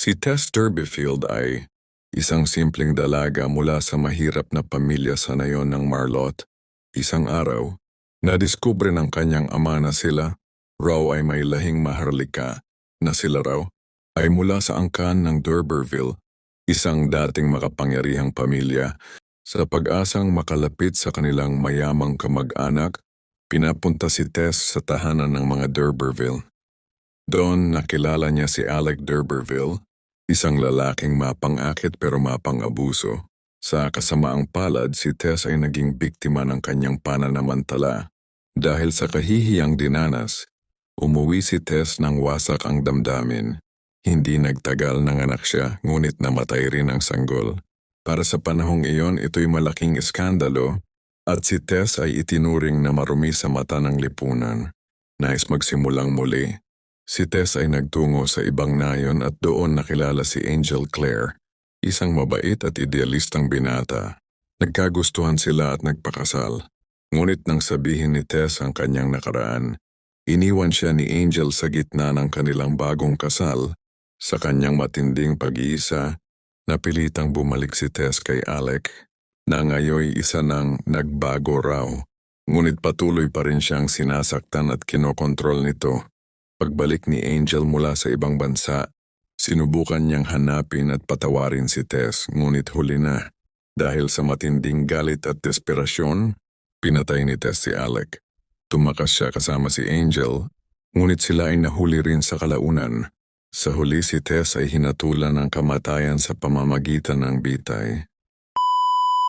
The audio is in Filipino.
Si Tess Durbeyfield ay isang simpleng dalaga mula sa mahirap na pamilya sa nayon ng Marlot. Isang araw, nadiskubre ng kanyang ama na sila raw ay may lahing maharlika na sila raw ay mula sa angkan ng D'Urberville, isang dating makapangyarihang pamilya. Sa pag-asang makalapit sa kanilang mayamang kamag-anak, pinapunta si Tess sa tahanan ng mga D'Urberville. Doon nakilala niya si Alec D'Urberville, isang lalaking mapang-akit pero mapang-abuso. Sa kasamaang palad, si Tess ay naging biktima ng kanyang pananamantala. Dahil sa kahihiyang dinanas, umuwi si Tess nang wasak ang damdamin. Hindi nagtagal nanganak siya, ngunit namatay rin ang sanggol. Para sa panahong iyon, ito'y malaking iskandalo at si Tess ay itinuring na marumi sa mata ng lipunan. Nais magsimulang muli. Si Tess ay nagtungo sa ibang nayon at doon nakilala si Angel Clare, isang mabait at idealistang binata. Nagkagustuhan sila at nagpakasal. Ngunit nang sabihin ni Tess ang kanyang nakaraan, iniwan siya ni Angel sa gitna ng kanilang bagong kasal. Sa kanyang matinding pag-iisa, napilitang bumalik si Tess kay Alec, na ngayoy isa ng nagbago raw. Ngunit patuloy pa rin siyang sinasaktan at kinokontrol nito. Pagbalik ni Angel mula sa ibang bansa, sinubukan niyang hanapin at patawarin si Tess, ngunit huli na. Dahil sa matinding galit at desperasyon, pinatay ni Tess si Alec. Tumakas siya kasama si Angel, ngunit sila ay nahuli rin sa kalaunan. Sa huli si Tess ay hinatulan ng kamatayan sa pamamagitan ng bitay.